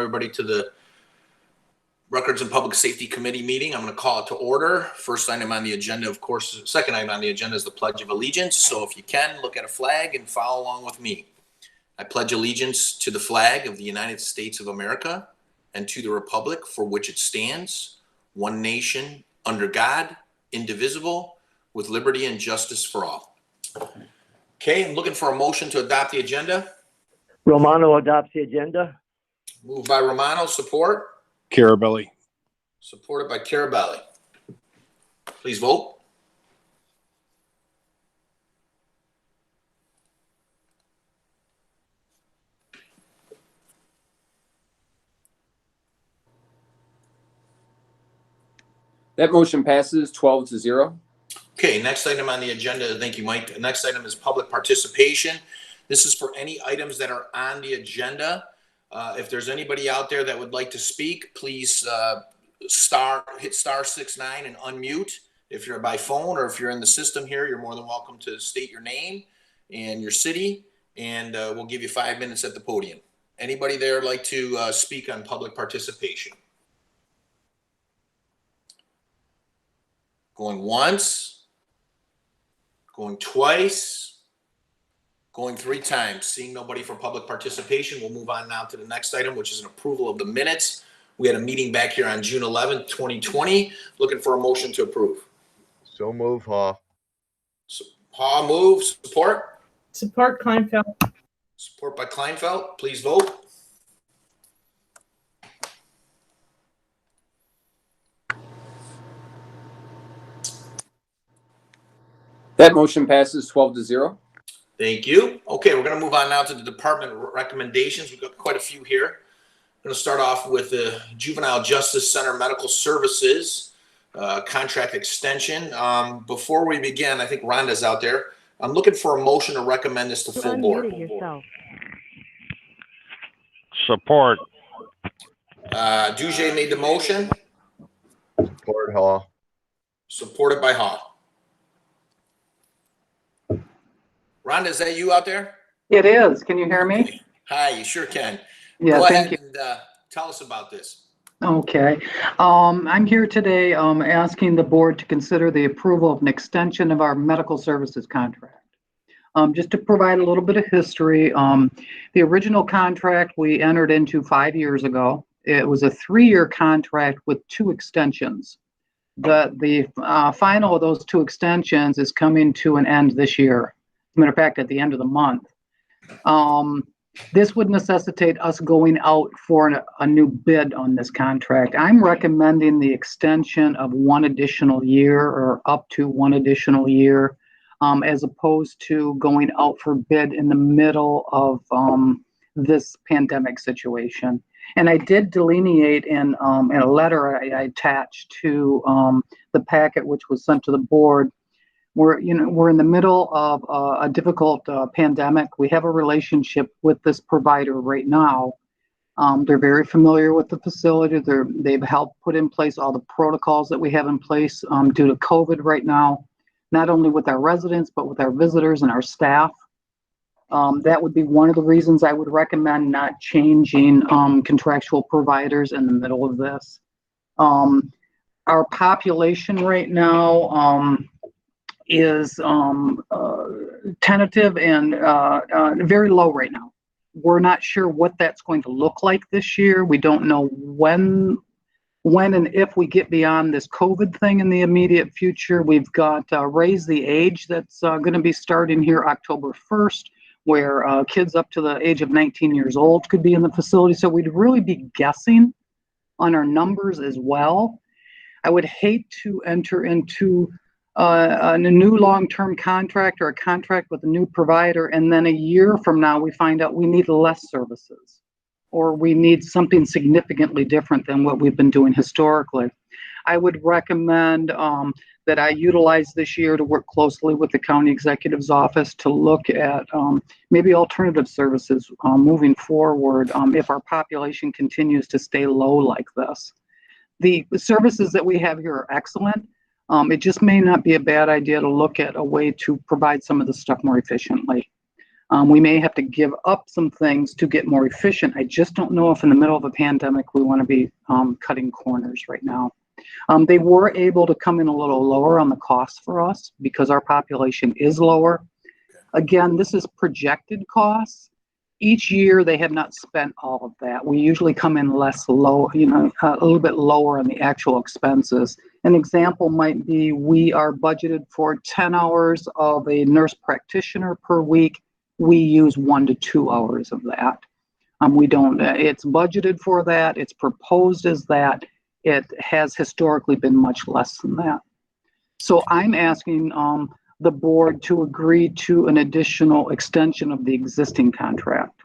everybody to the Records and Public Safety Committee meeting. I'm going to call it to order. First item on the agenda, of course, second item on the agenda is the Pledge of Allegiance. So if you can, look at a flag and follow along with me. I pledge allegiance to the flag of the United States of America and to the republic for which it stands, one nation, under God, indivisible, with liberty and justice for all. Okay, I'm looking for a motion to adopt the agenda. Romano adopts the agenda. Moved by Romano, support. Carabelli. Supported by Carabelli. Please vote. That motion passes 12-0. Okay, next item on the agenda, thank you, Mike. Next item is public participation. This is for any items that are on the agenda. If there's anybody out there that would like to speak, please hit *69 and unmute. If you're by phone or if you're in the system here, you're more than welcome to state your name and your city, and we'll give you 5 minutes at the podium. Anybody there like to speak on public participation? Going once, going twice, going 3 times. Seeing nobody for public participation, we'll move on now to the next item, which is an approval of the minutes. We had a meeting back here on June 11th, 2020. Looking for a motion to approve. So move, Haw. Haw moves. Support? Support Kleinfeld. Support by Kleinfeld. Please vote. That motion passes 12-0. Thank you. Okay, we're going to move on now to the department recommendations. We've got quite a few here. I'm going to start off with the Juvenile Justice Center Medical Services contract extension. Before we begin, I think Rhonda's out there. I'm looking for a motion to recommend this to full board. Support. Duje made the motion. Support, Haw. Supported by Haw. Rhonda, is that you out there? It is. Can you hear me? Hi, you sure can. Yeah, Go thank ahead you. and tell us about this. Okay. I'm here today asking the board to consider the approval of an extension of our medical services contract. Just to provide a little bit of history, the original contract we entered into 5 years ago. It was a 3-year contract with 2 extensions. The final of those 2 extensions is coming to an end this year. As a matter of fact, at the end of the month. This would necessitate us going out for a new bid on this contract. I'm recommending the extension of 1 additional year or up to 1 additional year, as opposed to going out for bid in the middle of this pandemic situation. And I did delineate in a letter I attached to the packet, which was sent to the board. We're in the middle of a difficult pandemic. We have a relationship with this provider right now. They're very familiar with the facility. They've helped put in place all the protocols that we have in place due to COVID right now, not only with our residents, but with our visitors and our staff. That would be one of the reasons I would recommend not changing contractual providers in the middle of this. Our population right now is tentative and very low right now. We're not sure what that's going to look like this year. We don't know when and if we get beyond this COVID thing in the immediate future. We've got Raise the Age that's going to be starting here October 1st, where kids up to the age of 19 years old could be in the facility. So we'd really be guessing on our numbers as well. I would hate to enter into a new long-term contract or a contract with a new provider, and then a year from now we find out we need less services or we need something significantly different than what we've been doing historically. I would recommend that I utilize this year to work closely with the county executive's office to look at maybe alternative services moving forward if our population continues to stay low like this. The services that we have here are excellent. It just may not be a bad idea to look at a way to provide some of the stuff more efficiently. We may have to give up some things to get more efficient. I just don't know if in the middle of a pandemic we want to be cutting corners right now. They were able to come in a little lower on the cost for us because our population is lower. Again, this is projected costs. Each year they have not spent all of that. We usually come in less low, a little bit lower on the actual expenses. An example might be we are budgeted for 10 hours of a nurse practitioner per week. We use 1 to 2 hours of that. We don't, it's budgeted for that. It's proposed as that. It has historically been much less than that. So I'm asking the board to agree to an additional extension of the existing contract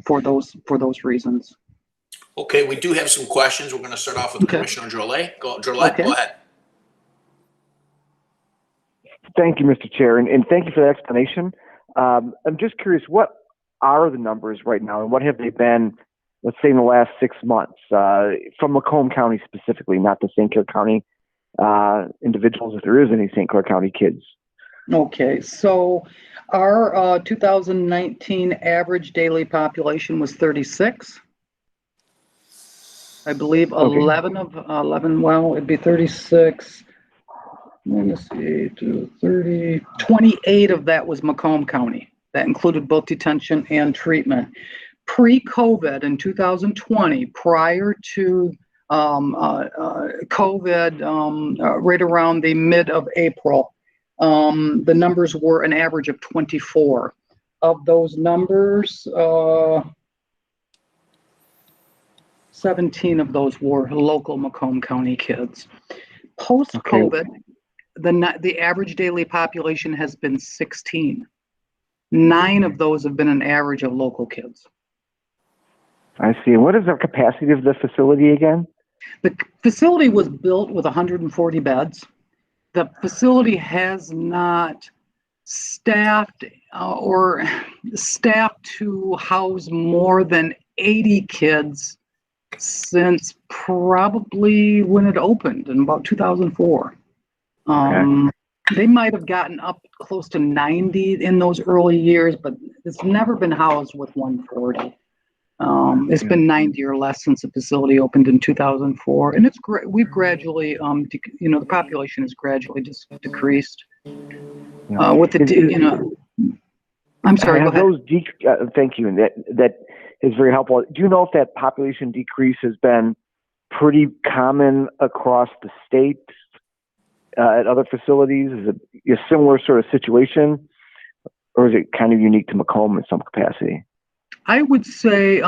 for those reasons. Okay, we do have some questions. We're going to start off with Okay. Commissioner Drolet. Go Okay. ahead. Thank you, Mr. Chair, and thank you for the explanation. I'm just curious, what are the numbers right now, and what have they been, let's say, in the last 6 months, from Macomb County specifically, not the St. Clair County individuals, if there is any St. Clair County kids? Okay, so our 2019 average daily population was 36. I believe 11, well, it'd be 36. Let me see, 30, 28 of that was Macomb County. That included both detention and treatment. Pre-COVID in 2020, prior to COVID, right around the mid of April, the numbers were an average of 24. Of those numbers, 17 of those were local Macomb County kids. Post-COVID, the average daily population has been 16. 9 of those have been an average of local kids. I see. And what is the capacity of the facility again? The facility was built with 140 beds. The facility has not staffed to house more than 80 kids since probably when it opened in about 2004. They might have gotten up close to 90 in those early years, but it's never been housed with 140. It's been 90 or less since the facility opened in 2004, and we've gradually, the population has gradually just decreased. With the, I'm sorry. Go ahead. Thank you, and that is very helpful. Do you know if that population decrease has been pretty common across the state at other facilities? Is it a similar sort of situation, or is it kind of unique to Macomb in some capacity? I would say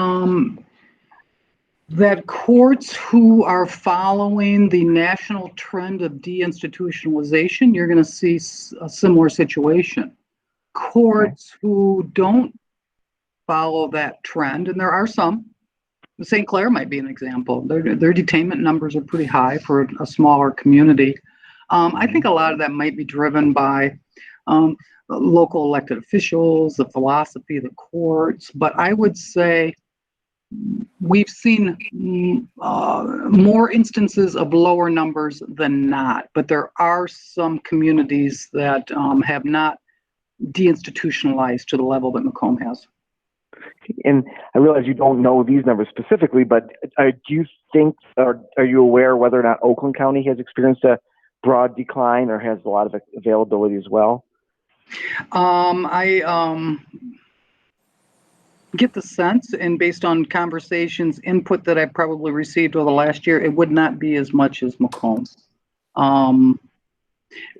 that courts who are following the national trend of deinstitutionalization, you're going to see a similar situation. Courts who don't follow that trend, and there are some, St. Clair might be an example. Their detainment numbers are pretty high for a smaller community. I think a lot of that might be driven by local elected officials, the philosophy of the courts, but I would say we've seen more instances of lower numbers than not, but there are some communities that have not deinstitutionalized to the level that Macomb has. And I realize you don't know these numbers specifically, but do you think, or are you aware whether or not Oakland County has experienced a broad decline or has a lot of availability as well? I get the sense, and based on conversations, input that I probably received over the last year, it would not be as much as Macomb.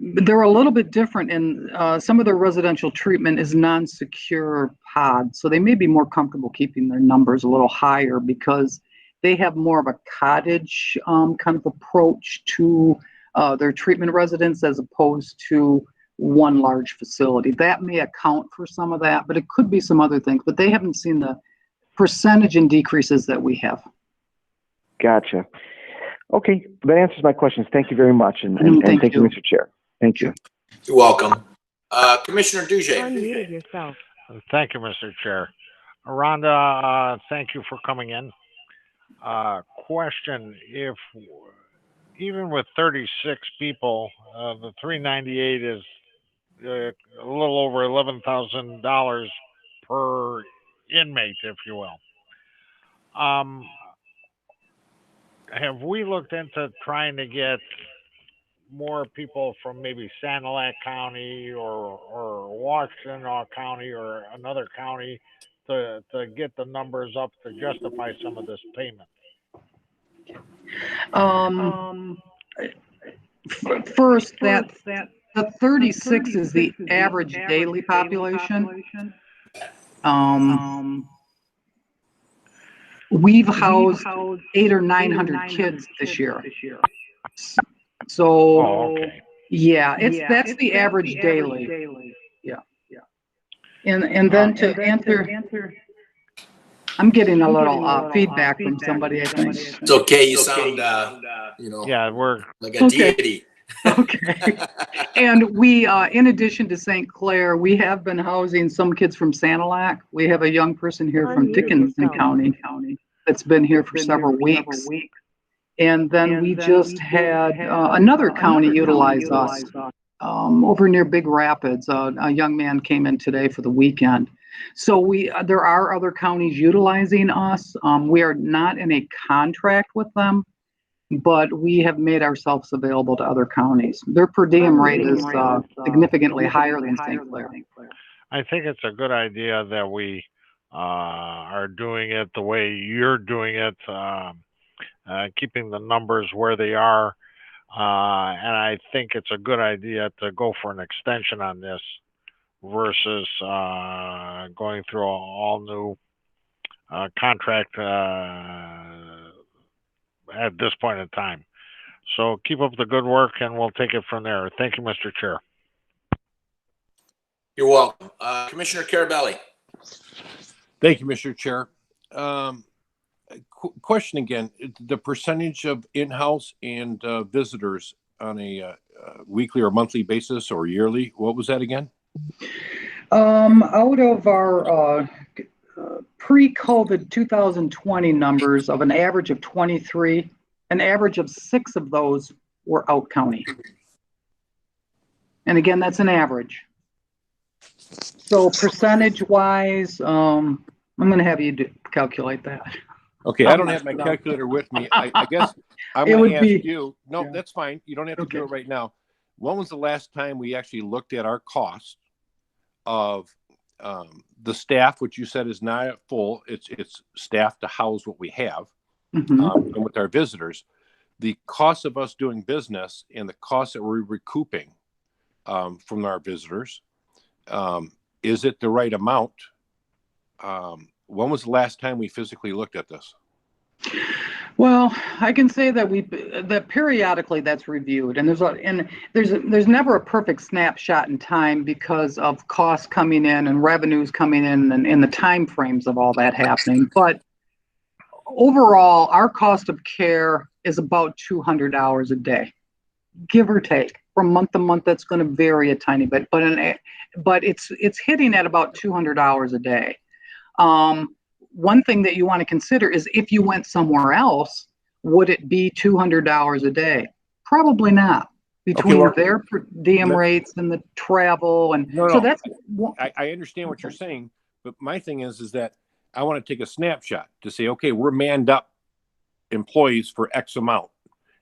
They're a little bit different, and some of their residential treatment is non-secure pods, so they may be more comfortable keeping their numbers a little higher because they have more of a cottage kind of approach to their treatment residents as opposed to one large facility. That may account for some of that, but it could be some other things. But they haven't seen the percentage in decreases that we have. Gotcha. Okay, that answers my questions. Thank you very much, and thank you, Mr. Chair. Thank you. You're welcome. Commissioner Duje. Unmuted yourself. Thank you, Mr. Chair. Rhonda, thank you for coming in. Question, if even with 36 people, the 398 is a little over $11,000 per inmate, if you will. Have we looked into trying to get more people from maybe Sanilac County or Washtenaw County or another county to get the numbers up to justify some of this payment? First, the 36 is the average daily population. We've housed 800 or 900 kids this year. So, okay. yeah, that's the average daily. Yeah. And then to answer, I'm getting a little feedback from somebody, I think. It's okay. You sound, Yeah, we're like a deity. Okay. And we, in addition to St. Clair, we have been housing some kids from Sanilac. We have a young person here from Dickinson County that's been here for several weeks. And then we just had another county utilize us over near Big Rapids. A young man came in today for the weekend. So there are other counties utilizing us. We are not in a contract with them, but we have made ourselves available to other counties. Their per diem rate is significantly higher than St. Clair. I think it's a good idea that we are doing it the way you're doing it, keeping the numbers where they are. And I think it's a good idea to go for an extension on this versus going through an all new contract at this point in time. So keep up the good work and we'll take it from there. Thank you, Mr. Chair. You're welcome. Commissioner Carabelli. Thank you, Mr. Chair. Question again, the percentage of in-house and visitors on a weekly or monthly basis or yearly, what was that again? Out of our pre-COVID 2020 numbers of an average of 23, an average of 6 of those were out county. And again, that's an average. So percentage wise, I'm going to have you calculate that. Okay, I don't have my calculator with me. I guess I'm going to ask you. No, that's fine. You don't have to do it right now. When was the last time we actually looked at our cost of the staff, which you said is not full? It's staff to house what we have, and with our visitors, the cost of us doing business and the cost that we're recouping from our visitors. Is it the right amount? When was the last time we physically looked at this? Well, I can say that periodically that's reviewed, and there's never a perfect snapshot in time because of costs coming in and revenues coming in and in the time frames of all that happening. But overall, our cost of care is about $200 a day, give or take. From month to month, that's going to vary a tiny bit, but it's hitting at about $200 a day. One thing that you want to consider is if you went somewhere else, would it be $200 a day? Probably not. Between their per diem rates and the travel and that's. I understand what you're saying, but my thing is that I want to take a snapshot to say, okay, we're manned up employees for X amount,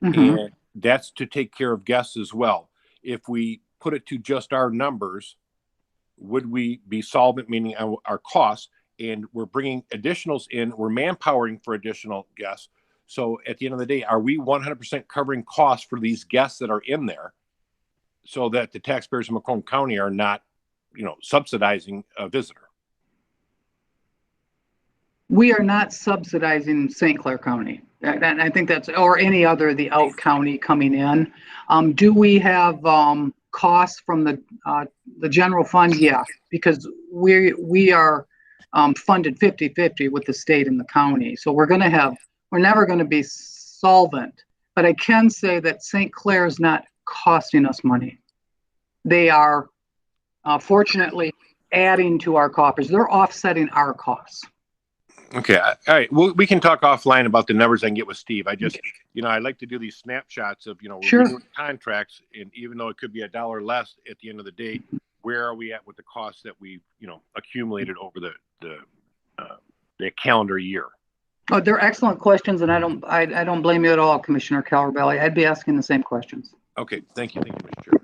and that's to take care of guests as well. If we put it to just our numbers, would we be solvent, meaning our costs? And we're bringing additionals in, we're manpowering for additional guests. So at the end of the day, are we 100% covering costs for these guests that are in there so that the taxpayers in Macomb County are not, subsidizing a visitor? We are not subsidizing St. Clair County. And I think or any other, the out county coming in. Do we have costs from the general fund? Yeah, because we are funded 50-50 with the state and the county. So we're never going to be solvent, but I can say that St. Clair is not costing us money. They are fortunately adding to our coffers. They're offsetting our costs. Okay. All right. Well, we can talk offline about the numbers I can get with Steve. I just, I like to do these snapshots of, we're doing contracts, and even though it could be $1 less at the end of the day, where are we at with the costs that we've, accumulated over the calendar year? Oh, they're excellent questions, and I don't blame you at all, Commissioner Calvert. I'd be asking the same questions. Okay, thank you, Mr. Chair.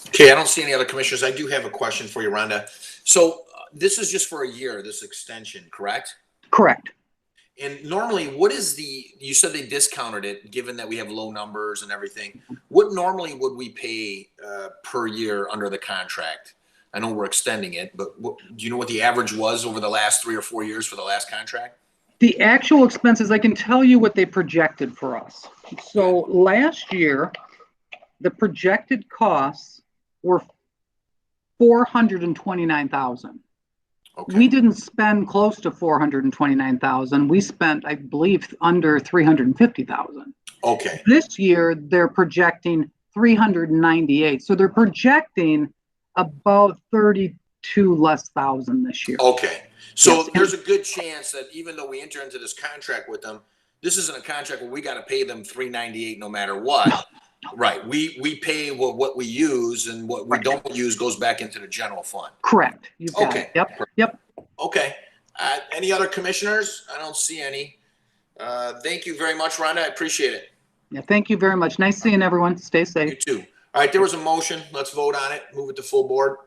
Okay, I don't see any other commissioners. I do have a question for you, Rhonda. So this is just for a year, this extension, correct? Correct. And normally, you said they discounted it, given that we have low numbers and everything. What normally would we pay per year under the contract? I know we're extending it, but do you know what the average was over the last 3 or 4 years for the last contract? The actual expenses, I can tell you what they projected for us. So last year, the projected costs were $429,000. Okay. We didn't spend close to $429,000. We spent, I believe, under $350,000. Okay. This year, they're projecting $398,000. So they're projecting about $32,000 less this year. Okay. So Yes. there's a good chance that even though we enter into this contract with them, this isn't a contract where we got to pay them $398 no matter what. No. Right. We pay what we use, and what we don't use goes back into the general fund. Correct. You've got Okay. it. Yep. Okay. Any other commissioners? I don't see any. Thank you very much, Rhonda. I appreciate it. Yeah, thank you very much. Nice seeing everyone. Stay You safe. too. All right. There was a motion. Let's vote on it. Move it to full board.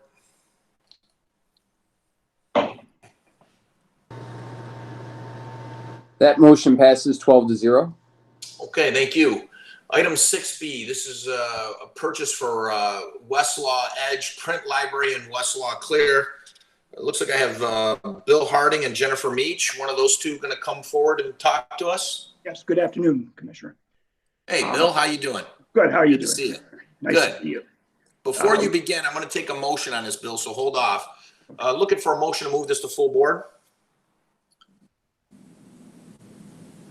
That motion passes 12-0. Okay. Thank you. Item 6B, this is a purchase for Westlaw Edge Print Library and Westlaw Clear. It looks like I have Bill Harding and Jennifer Meach. One of those two going to come forward and talk to us. Yes, good afternoon, Commissioner. Hey, Bill, how you doing? Good, how are you Good to doing? see you. Nice Good. to see you. Before you begin, I'm going to take a motion on this, Bill, so hold off. Looking for a motion to move this to full board.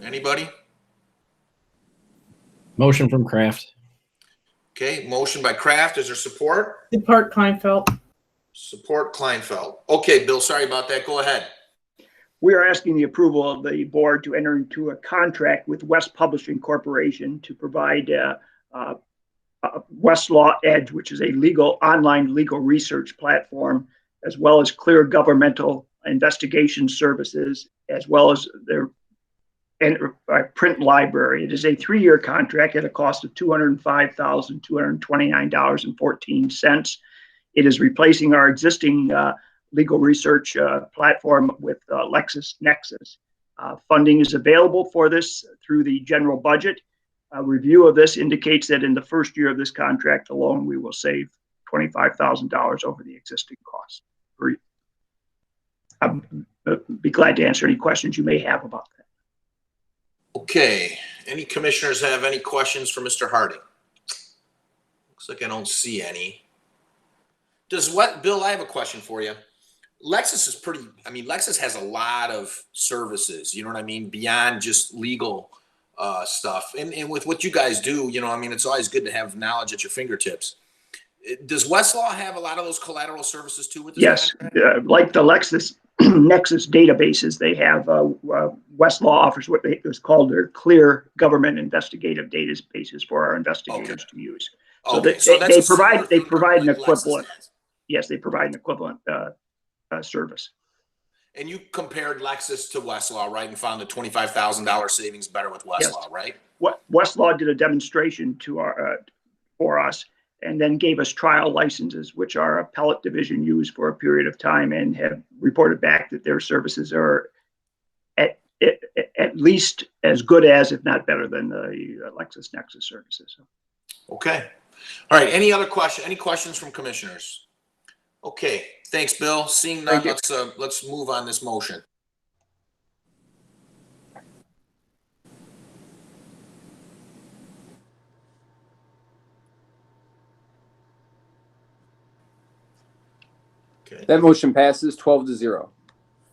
Anybody? Motion from Kraft. Okay, motion by Kraft. Is there support? Support Kleinfeld. Support Kleinfeld. Okay, Bill, sorry about that. Go ahead. We are asking the approval of the board to enter into a contract with West Publishing Corporation to provide Westlaw Edge, which is a online legal research platform, as well as Clear governmental investigation services, as well as their print library. It is a 3-year contract at a cost of $205,229.14. It is replacing our existing legal research platform with LexisNexis. Funding is available for this through the general budget. A review of this indicates that in the first year of this contract alone, we will save $25,000 over the existing cost. I'd be glad to answer any questions you may have about that. Okay, any commissioners have any questions for Mr. Harding? Looks like I don't see any. Bill, I have a question for you. Lexis is Lexis has a lot of services, you know what I mean, beyond just legal stuff. And with what you guys do, it's always good to have knowledge at your fingertips. Does Westlaw have a lot of those collateral services too with this? Yes, like the LexisNexis databases, they have Westlaw offers what is called their Clear government investigative databases for our investigators to use. So they provide an equivalent. Yes, they provide an equivalent service. And you compared Lexis to Westlaw, right, and found the $25,000 savings better with Westlaw, Yes. right? Westlaw did a demonstration for us, and then gave us trial licenses, which our appellate division used for a period of time, and have reported back that their services are at least as good as, if not better than, the LexisNexis services. Okay. All right. Any questions from commissioners? Okay. Thanks, Bill. Seeing none, let's move on this motion. Okay. That motion passes 12-0.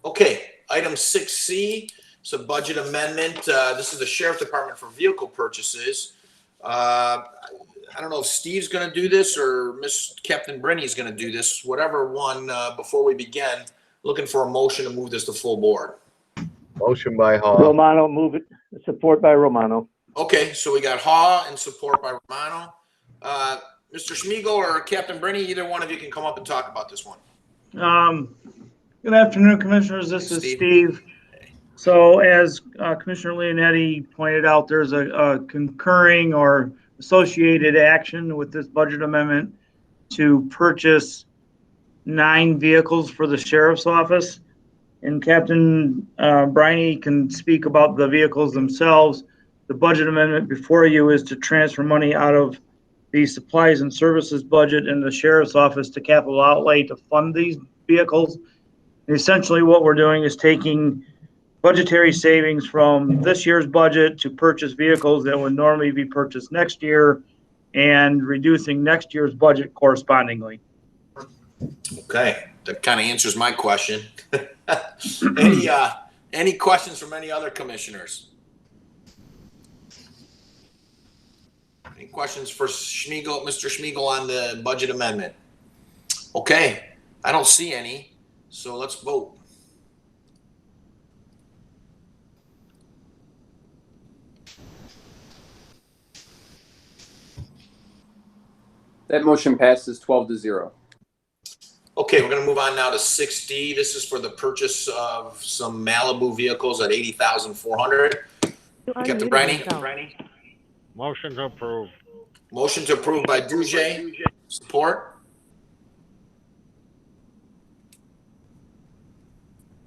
Okay, item 6C, it's a budget amendment. This is the Sheriff Department for vehicle purchases. I don't know if Steve's going to do this or Captain Brinney's going to do this, whatever one. Before we begin, looking for a motion to move this to full board. Motion by Haw. Romano, move it. Support by Romano. Okay, so we got Haw and support by Romano. Mr. Schmiegel or Captain Brinney, either one of you can come up and talk about this one. Good afternoon, Commissioners. This Hey, is Steve. Steve. So as Commissioner Leonetti pointed out, there's a concurring or associated action with this budget amendment to purchase 9 vehicles for the sheriff's office. And Captain Briney can speak about the vehicles themselves. The budget amendment before you is to transfer money out of the supplies and services budget in the sheriff's office to capital outlay to fund these vehicles. Essentially, what we're doing is taking budgetary savings from this year's budget to purchase vehicles that would normally be purchased next year and reducing next year's budget correspondingly. Okay, that kind of answers my question. Any questions from any other commissioners? Any questions for Schmiegel, Mr. Schmiegel, on the budget amendment? Okay, I don't see any, so let's vote. That motion passes 12-0. Okay, we're going to move on now to 6D. This is for the purchase of some Malibu vehicles at $80,400. Captain Briney? Motion to approve. Motion to approve by Duje. Support?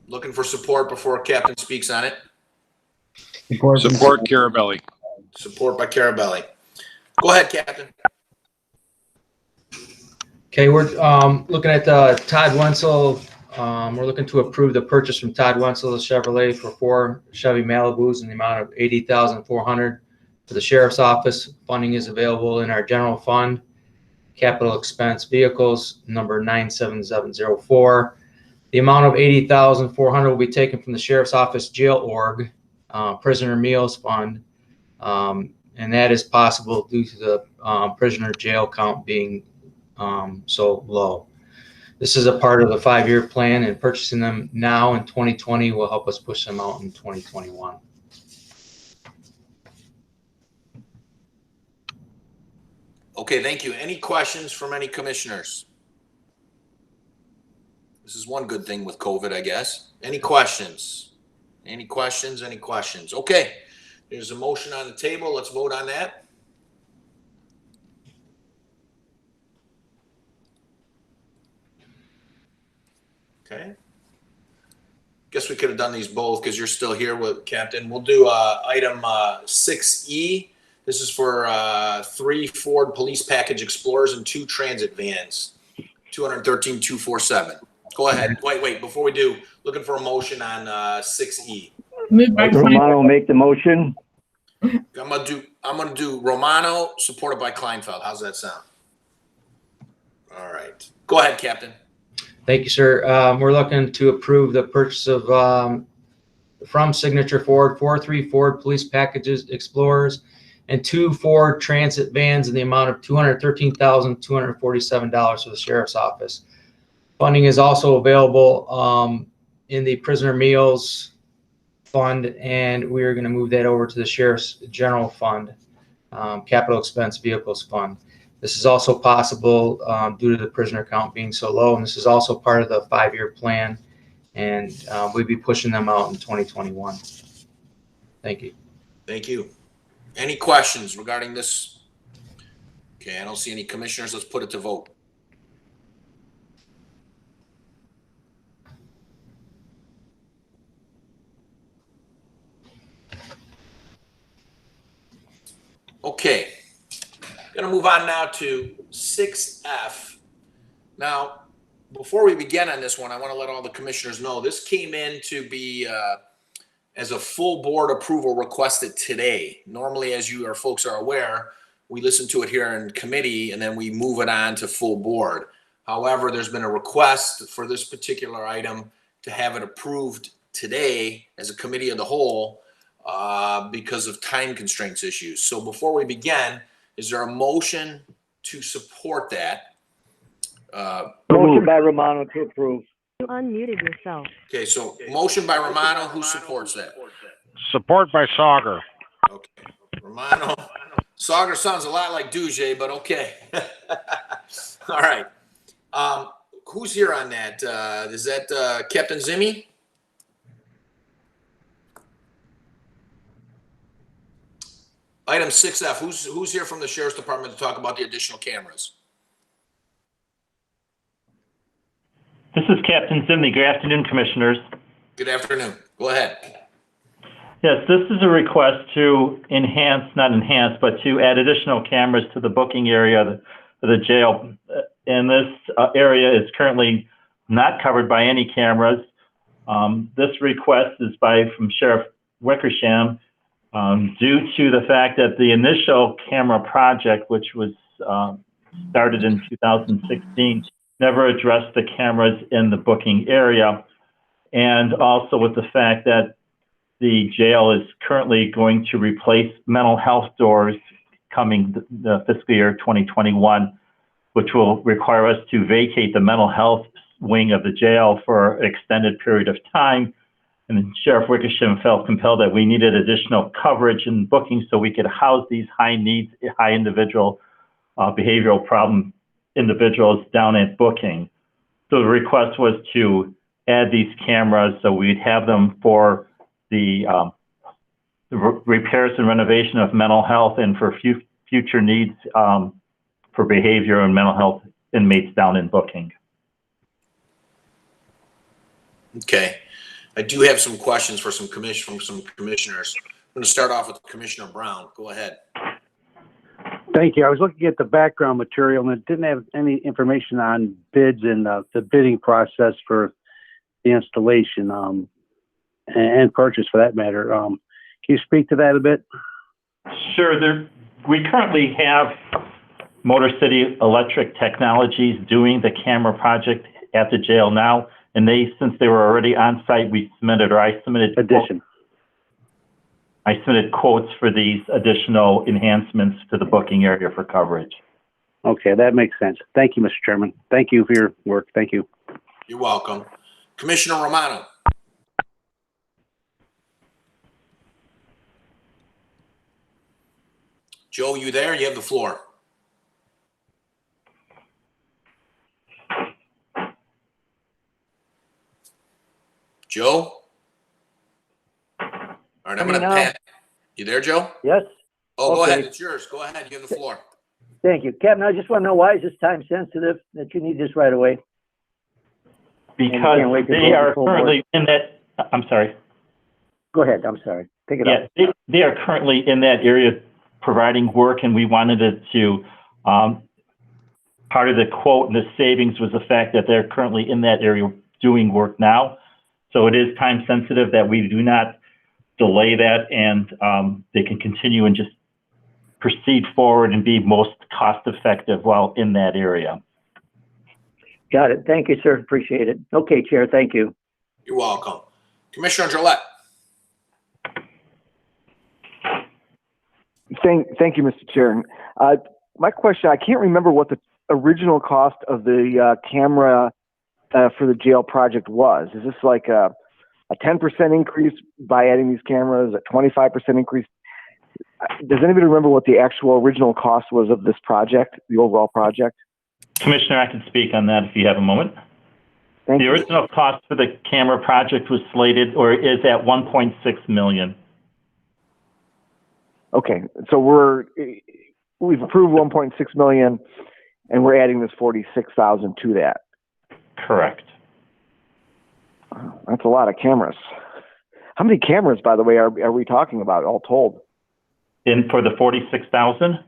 Looking for support before Captain speaks on it. Support Carabelli. Support by Carabelli. Go ahead, Captain. Okay, we're looking at Todd Wenzel. We're looking to approve the purchase from Todd Wenzel of Chevrolet for 4 Chevy Malibus in the amount of $80,400 for the sheriff's office. Funding is available in our general fund, capital expense vehicles number 97704. The amount of $80,400 will be taken from the sheriff's office jail org, prisoner meals fund, and that is possible due to the prisoner jail count being so low. This is a part of the 5-year plan, and purchasing them now in 2020 will help us push them out in 2021. Okay, thank you. Any questions from any commissioners? This is one good thing with COVID, I guess. Any questions? Any questions? Any questions? Okay, there's a motion on the table. Let's vote on that. Okay. Guess we could have done these both because you're still here with Captain. We'll do item 6E. This is for 3 Ford Police Package Explorers and 2 Transit Vans, $213,247. Go ahead. Wait. Before we do, looking for a motion on 6E. Romano make the motion. I'm gonna do Romano, supported by Kleinfeld. How's that sound? All right. Go ahead, Captain. Thank you, sir. We're looking to approve the purchase of from Signature Ford 3 Ford Police Packages Explorers and 2 Ford Transit Vans in the amount of $213,247 for the sheriff's office. Funding is also available in the prisoner meals fund, and we are going to move that over to the sheriff's general fund, capital expense vehicles fund. This is also possible due to the prisoner count being so low, and this is also part of the 5-year plan, and we'll be pushing them out in 2021. Thank you. Thank you. Any questions regarding this? Okay, I don't see any commissioners. Let's put it to vote. Okay, gonna move on now to 6F. Now, before we begin on this one, I want to let all the commissioners know this came in to be as a full board approval requested today. Normally, as you folks are aware, we listen to it here in committee and then we move it on to full board. However, there's been a request for this particular item to have it approved today as a committee of the whole because of time constraints issues. So before we begin, is there a motion to support that? Motion by Romano to approve. You unmuted yourself. Okay, so motion by Romano. Who supports that? Support by Sauger. Okay, Romano Sauger sounds a lot like Duje, but okay. All right. Who's here on that? Is that Captain Zimmy? Item 6F, who's here from the Sheriff's Department to talk about the additional cameras? This is Captain Zimney. Good afternoon, Commissioners. Good afternoon. Go ahead. Yes, this is a request to not enhance, but to add additional cameras to the booking area of the jail. And this area is currently not covered by any cameras. This request is from Sheriff Wickersham due to the fact that the initial camera project, which was started in 2016, never addressed the cameras in the booking area. And also with the fact that the jail is currently going to replace mental health doors coming the fiscal year 2021, which will require us to vacate the mental health wing of the jail for an extended period of time. And Sheriff Wickersham felt compelled that we needed additional coverage and booking so we could house these high needs, high individual behavioral problem individuals down at booking. So the request was to add these cameras so we'd have them for the repairs and renovation of mental health and for future needs for behavior and mental health inmates down in booking. Okay. I do have some questions for some commissioners. I'm going to start off with Commissioner Brown. Go ahead. Thank you. I was looking at the background material and it didn't have any information on bids and the bidding process for the installation and purchase for that matter. Can you speak to that a bit? Sure. We currently have Motor City Electric Technologies doing the camera project at the jail now. And since they were already on site, I submitted quotes for these additional enhancements to the booking area for coverage. Okay, that makes sense. Thank you, Mr. Chairman. Thank you for your work. Thank you. You're welcome. Commissioner Romano. Joe, you there? You have the floor. Joe? All right, I'm going to pass. You there, Joe? Yes. Oh, okay. Go ahead. It's yours. Go ahead. You have the floor. Thank you. Captain, I just want to know, why is this time sensitive that you need this right away? Because they are currently in that, I'm sorry. Go ahead. I'm sorry. Pick it up. They are currently in that area providing work, and we wanted it to, part of the quote and the savings was the fact that they're currently in that area doing work now. So it is time sensitive that we do not delay that, and they can continue and just proceed forward and be most cost effective while in that area. Got it. Thank you, sir. Appreciate it. Okay, Chair. Thank you. You're welcome. Commissioner Gillette. Thank you, Mr. Chair. My question, I can't remember what the original cost of the camera for the jail project was. Is this like a 10% increase by adding these cameras, a 25% increase? Does anybody remember what the actual original cost was of this project, the overall project? Commissioner, I can speak on that if you have a moment. Thank you. The original cost for the camera project was slated, or is at $1.6 million. Okay, so we've approved 1.6 million, and we're adding this 46,000 to that. Correct. That's a lot of cameras. How many cameras, by the way, are we talking about all told? For the 46,000?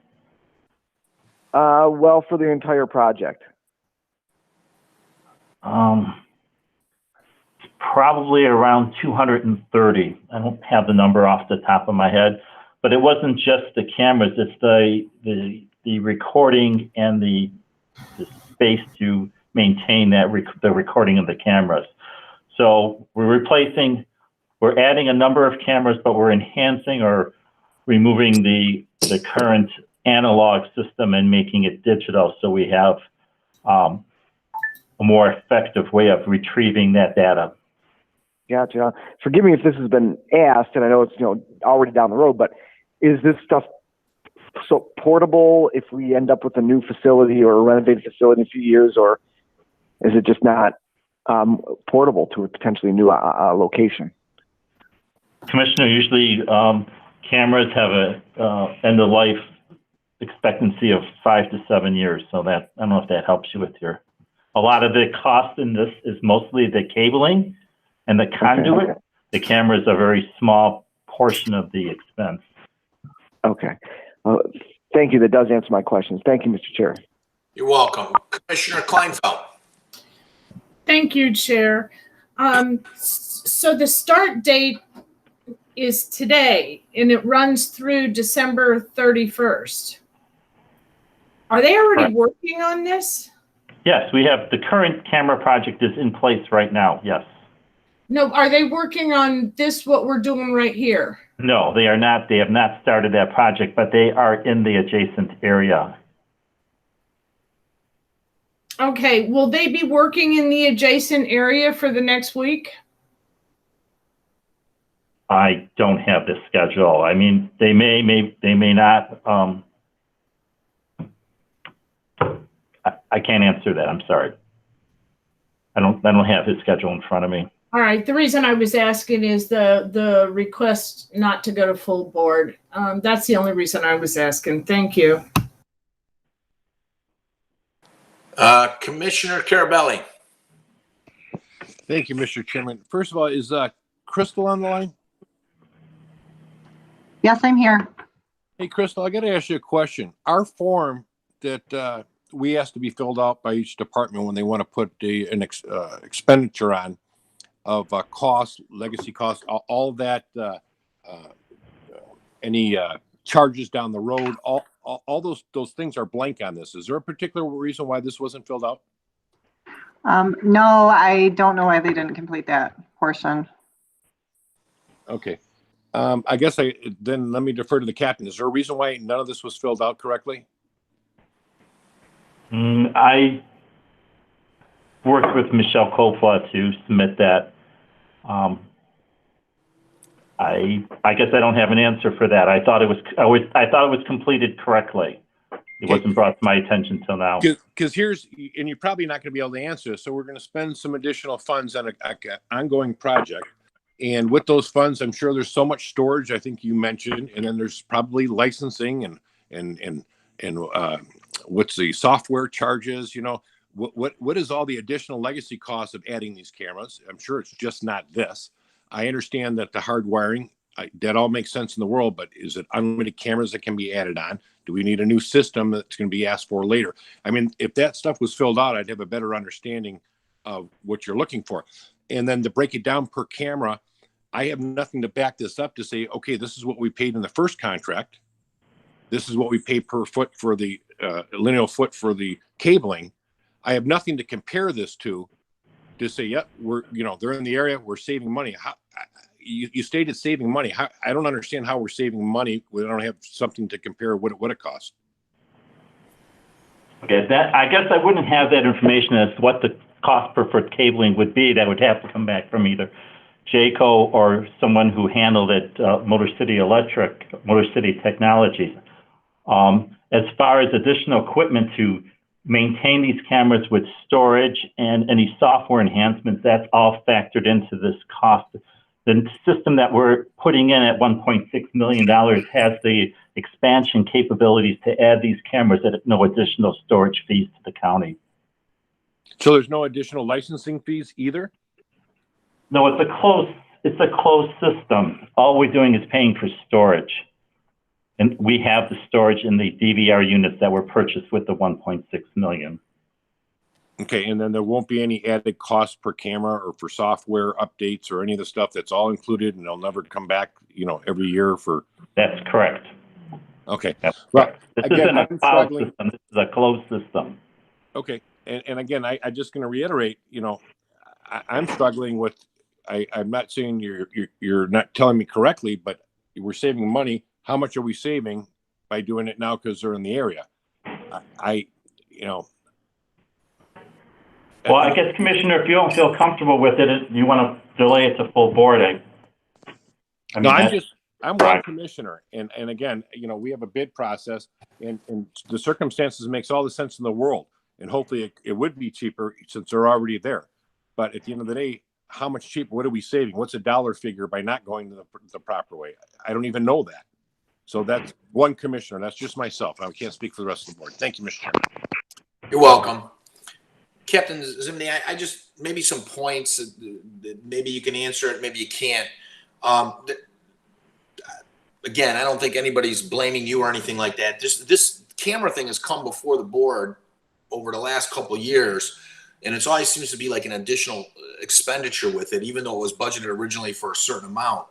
Well, for the entire project. Probably around 230. I don't have the number off the top of my head, but it wasn't just the cameras. It's the recording and the space to maintain that the recording of the cameras. So we're adding a number of cameras, but we're enhancing or removing the current analog system and making it digital, so we have a more effective way of retrieving that data. Gotcha. Forgive me if this has been asked, and I know it's already down the road, but is this stuff so portable if we end up with a new facility or a renovated facility in a few years, or is it just not portable to a potentially new location? Commissioner, usually cameras have a end of life expectancy of 5 to 7 years. So that, I don't know if that helps you with your, a lot of the cost in this is mostly the cabling and the conduit. Okay. The camera is a very small portion of the expense. Okay. Thank you. That does answer my questions. Thank you, Mr. Chair. You're welcome. Commissioner Kleinfeld. Thank you, Chair. So the start date is today, and it runs through December 31st. Are they already working on this? Yes, we have the current camera project is in place right now. Yes. No, are they working on this, what we're doing right here? No, they are not. They have not started that project, but they are in the adjacent area. Okay, will they be working in the adjacent area for the next week? I don't have the schedule. I mean, they may not. I can't answer that. I'm sorry. I don't have his schedule in front of me. All right. The reason I was asking is the request not to go to full board. That's the only reason I was asking. Thank you. Commissioner Carabelli. Thank you, Mr. Chairman. First of all, is Crystal on the line? Yes, I'm here. Hey, Crystal, I got to ask you a question. Our form that we ask to be filled out by each department when they want to put an expenditure on of cost, legacy costs, all that, any charges down the road, all those things are blank on this. Is there a particular reason why this wasn't filled out? No, I don't know why they didn't complete that portion. Okay. I guess then let me defer to the captain. Is there a reason why none of this was filled out correctly? I worked with Michelle Coppola to submit that. I guess I don't have an answer for that. I thought it was completed correctly. It wasn't brought to my attention till now. Because and you're probably not going to be able to answer this. So we're going to spend some additional funds on an ongoing project. And with those funds, I'm sure there's so much storage, I think you mentioned, and then there's probably licensing and what's the software charges, what is all the additional legacy costs of adding these cameras? I'm sure it's just not this. I understand that the hardwiring, that all makes sense in the world, but is it unlimited cameras that can be added on? Do we need a new system that's going to be asked for later? I mean, if that stuff was filled out, I'd have a better understanding of what you're looking for. And then to break it down per camera, I have nothing to back this up to say, okay, this is what we paid in the first contract. This is what we pay per foot for the lineal foot for the cabling. I have nothing to compare this to say, yep, they're in the area, we're saving money. You stated saving money. I don't understand how we're saving money. We don't have something to compare what it costs. Okay, I guess I wouldn't have that information as to what the cost per foot cabling would be. That would have to come back from either Jayco or someone who handled it, Motor City Electric, Motor City Technologies. As far as additional equipment to maintain these cameras with storage and any software enhancements, that's all factored into this cost. The system that we're putting in at $1.6 million has the expansion capabilities to add these cameras at no additional storage fees to the county. So there's no additional licensing fees either? No, it's a closed system. All we're doing is paying for storage. And we have the storage in the DVR units that were purchased with the $1.6 million. Okay, and then there won't be any added cost per camera or for software updates or any of the stuff. That's all included, and they'll never come back, every year for. That's correct. Okay. That's well, correct. This again, isn't a I'm cloud struggling. system. This is a closed system. Okay, and again, I'm just going to reiterate. I'm struggling with. I'm not saying you're not telling me correctly, but we're saving money. How much are we saving by doing it now because they're in the area? Well, I guess, Commissioner, if you don't feel comfortable with it, you want to delay it to full board. I'm one commissioner, and again, we have a bid process, and the circumstances makes all the sense in the world, and hopefully it would be cheaper since they're already there. But at the end of the day, how much cheaper? What are we saving? What's a dollar figure by not going the proper way? I don't even know that. So that's one commissioner. That's just myself. I can't speak for the rest of the board. Thank you, Mr. Chairman. You're welcome. Captain Zimney, I just, maybe some points that maybe you can answer it, maybe you can't. Again, I don't think anybody's blaming you or anything like that. This camera thing has come before the board over the last couple of years, and it's always seems to be like an additional expenditure with it, even though it was budgeted originally for a certain amount.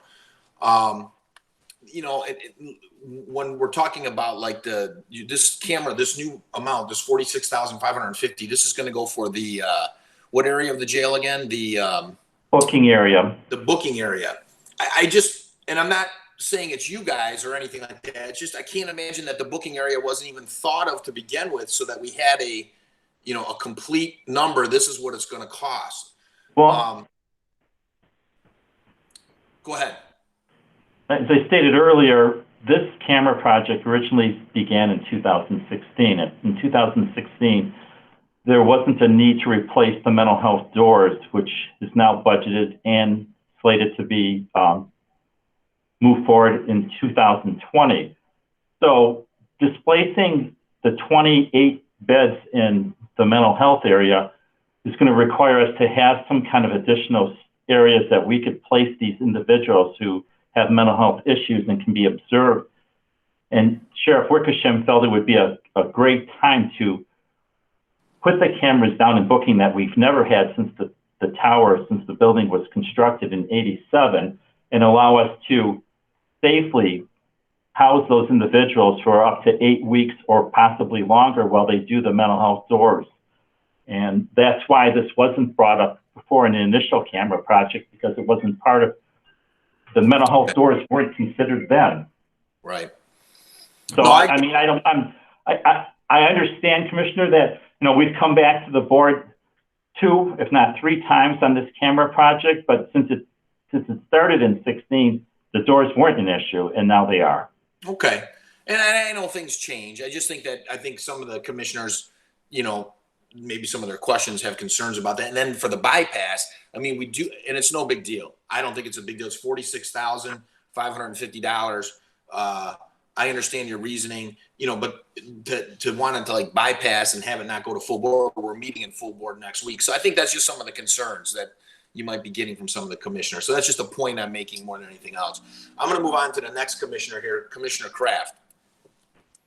When we're talking about like this camera, this new amount, this 46,550, this is going to go for the what area of the jail again? The booking area. The booking area. And I'm not saying it's you guys or anything like that. It's just I can't imagine that the booking area wasn't even thought of to begin with, so that we had a complete number. This is what it's going to cost. Well, go ahead. As I stated earlier, this camera project originally began in 2016. In 2016, there wasn't a need to replace the mental health doors, which is now budgeted and slated to be moved forward in 2020. So displacing the 28 beds in the mental health area is going to require us to have some kind of additional areas that we could place these individuals who have mental health issues and can be observed. And Sheriff Wickersham felt it would be a great time to put the cameras down in booking that we've never had since the tower, since the building was constructed in '87, and allow us to safely house those individuals for up to 8 weeks or possibly longer while they do the mental health doors. And that's why this wasn't brought up before in the initial camera project, because it wasn't part of the mental health doors weren't considered then. Right. So I understand, Commissioner, that we've come back to the board 2, if not 3 times on this camera project, but since it started in 16, the doors weren't an issue, and now they are. Okay. And I know things change. I just think some of the commissioners, maybe some of their questions have concerns about that. And then for the bypass, we do, and it's no big deal. I don't think it's a big deal. It's $46,550. I understand your reasoning, but to want it to like bypass and have it not go to full board, we're meeting in full board next week. So I think that's just some of the concerns that you might be getting from some of the commissioners. So that's just a point I'm making more than anything else. I'm going to move on to the next commissioner here, Commissioner Kraft.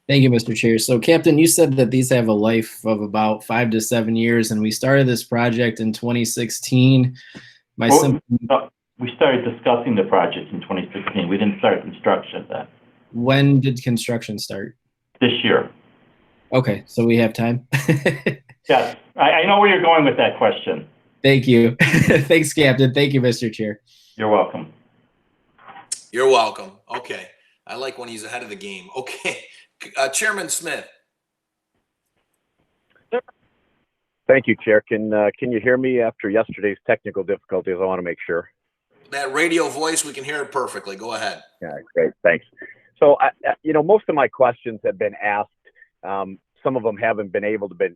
Thank you, Mr. Chair. So, Captain, you said that these have a life of about 5 to 7 years, and we started this project in 2016. We started discussing the project in 2016. We didn't start construction then. When did construction start? This year. Okay, so we have time. Yes, I know where you're going with that question. Thank you. Thanks, Captain. Thank you, Mr. Chair. You're welcome. You're welcome. Okay. I like when he's ahead of the game. Okay. Chairman Smith. Thank you, Chair. Can you hear me after yesterday's technical difficulties? I want to make sure. That radio voice, we can hear it perfectly. Go ahead. Yeah, great. Thanks. So, most of my questions have been asked. Some of them haven't been able to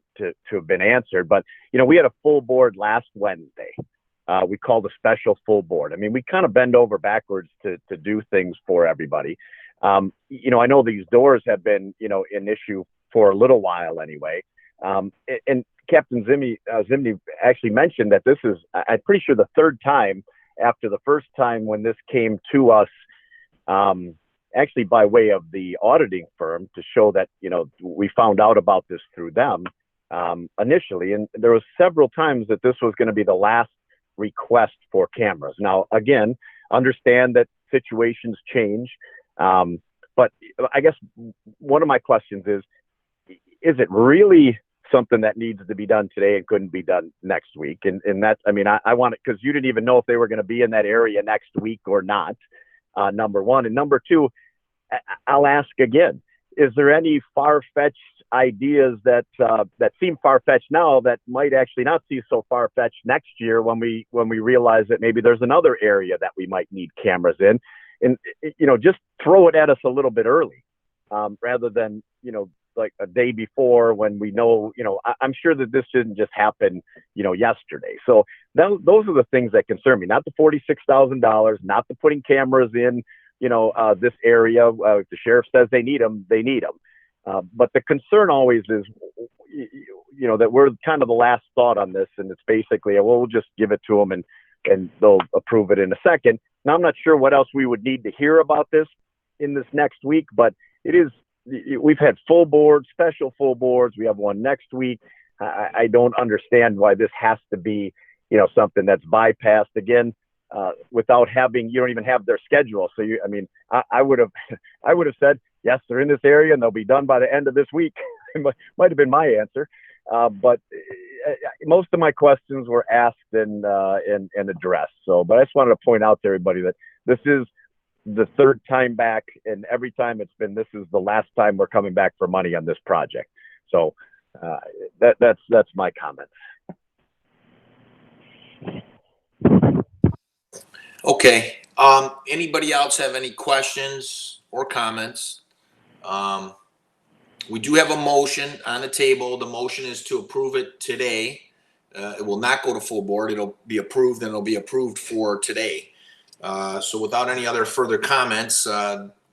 have been answered. But, we had a full board last Wednesday. We called a special full board. We kind of bend over backwards to do things for everybody. I know these doors have been, an issue for a little while anyway. And Captain Zimney actually mentioned that this is, I'm pretty sure, the 3rd time after the first time when this came to us, actually by way of the auditing firm to show that, we found out about this through them initially. And there was several times that this was going to be the last request for cameras. Now, again, understand that situations change. But I guess one of my questions is it really something that needs to be done today and couldn't be done next week? And that's, I want it because you didn't even know if they were going to be in that area next week or not, number one. And number two, I'll ask again, is there any far-fetched ideas that seem far-fetched now that might actually not seem so far-fetched next year when we realize that maybe there's another area that we might need cameras in? and just throw it at us a little bit early, rather than like a day before when we know. I'm sure that this didn't just happen yesterday. So those are the things that concern me. Not the $46,000, not the putting cameras in this area. If the sheriff says they need them, they need them. But the concern always is, that we're kind of the last thought on this, and it's basically, well, we'll just give it to them and they'll approve it in a second. Now, I'm not sure what else we would need to hear about this in this next week, but we've had full boards, special full boards. We have one next week. I don't understand why this has to be, something that's bypassed again, without having, you don't even have their schedule. So I would have said, yes, they're in this area and they'll be done by the end of this week. Might have been my answer. But most of my questions were asked and addressed. But I just wanted to point out to everybody that this is the third time back, and every time it's been, this is the last time we're coming back for money on this project. So that's my comment. Okay. Anybody else have any questions or comments? We do have a motion on the table. The motion is to approve it today. It will not go to full board. It'll be approved, and it'll be approved for today. So without any other further comments,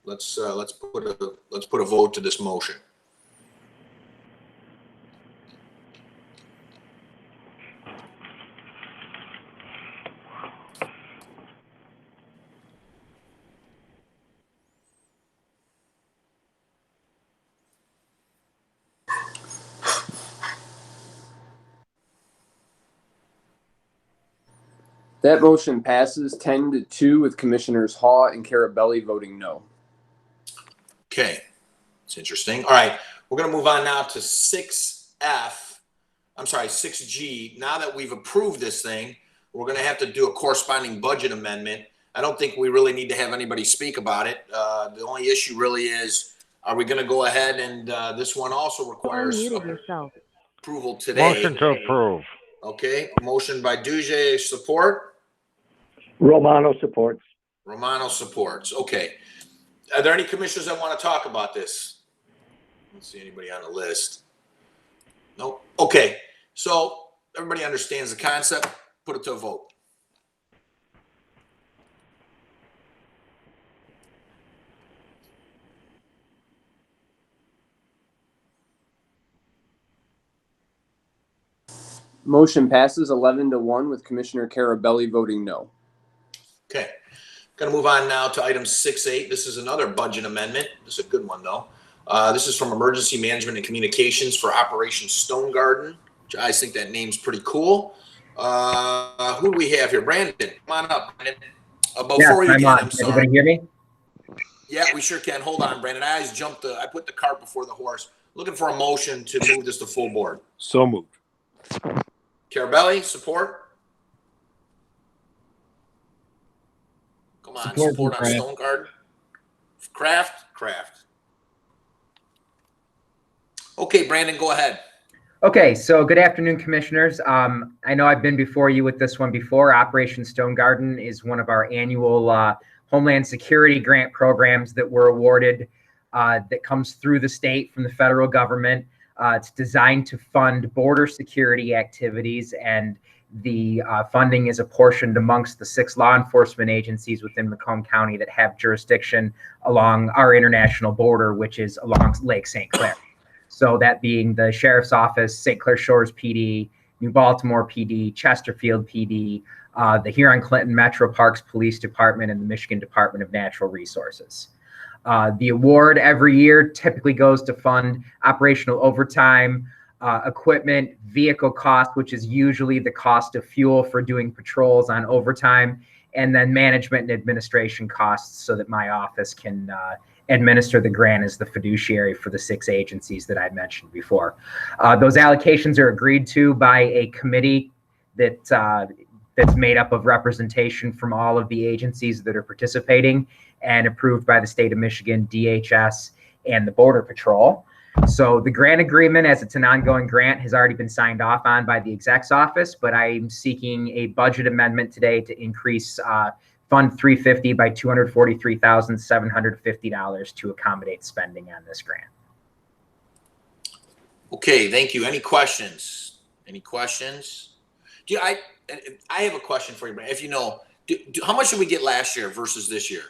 let's put a vote to this motion. That motion passes 10-2 with Commissioners Haw and Carabelli voting no. Okay, it's interesting. All right, we're going to move on now to 6G. Now that we've approved this thing, we're going to have to do a corresponding budget amendment. I don't think we really need to have anybody speak about it. The only issue really is, are we going to go ahead and this one also requires approval today. Motion to approve. Okay, motion by Duje, support? Romano supports. Romano supports. Okay. Are there any commissioners that want to talk about this? I don't see anybody on the list. Nope. Okay. So everybody understands the concept. Put it to a vote. Motion passes 11-1 with Commissioner Carabelli voting no. Okay. Going to move on now to item 6.8. This is another budget amendment. This is a good one, though. This is from Emergency Management and Communications for Operation Stone Garden. I think that name's pretty cool. Who do we have here? Brandon, come on up, Brandon. Before you begin, I'm sorry. Everybody hear me? Yeah, we sure can. Hold on, Brandon. I put the cart before the horse. Looking for a motion to move this to full board. So moved. Carabelli, support? Come on, support on Stone Garden. Kraft. Okay, Brandon, go ahead. Okay, so good afternoon, commissioners. I know I've been before you with this one before. Operation Stone Garden is one of our annual Homeland Security grant programs that we're awarded that comes through the state from the federal government. It's designed to fund border security activities, and the funding is apportioned amongst the 6 law enforcement agencies within Macomb County that have jurisdiction along our international border, which is along Lake St. Clair. So that being the Sheriff's Office, St. Clair Shores PD, New Baltimore PD, Chesterfield PD, the Huron-Clinton Metro Parks Police Department, and the Michigan Department of Natural Resources. The award every year typically goes to fund operational overtime, equipment, vehicle cost, which is usually the cost of fuel for doing patrols on overtime, and then management and administration costs so that my office can administer the grant as the fiduciary for the 6 agencies that I mentioned before. Those allocations are agreed to by a committee that's made up of representation from all of the agencies that are participating and approved by the state of Michigan, DHS, and the Border Patrol. So the grant agreement, as it's an ongoing grant, has already been signed off on by the exec's office, but I'm seeking a budget amendment today to increase Fund 350 by $243,750 to accommodate spending on this grant. Okay, thank you. Any questions? Any questions? I have a question for you, Brandon. If you know, how much did we get last year versus this year?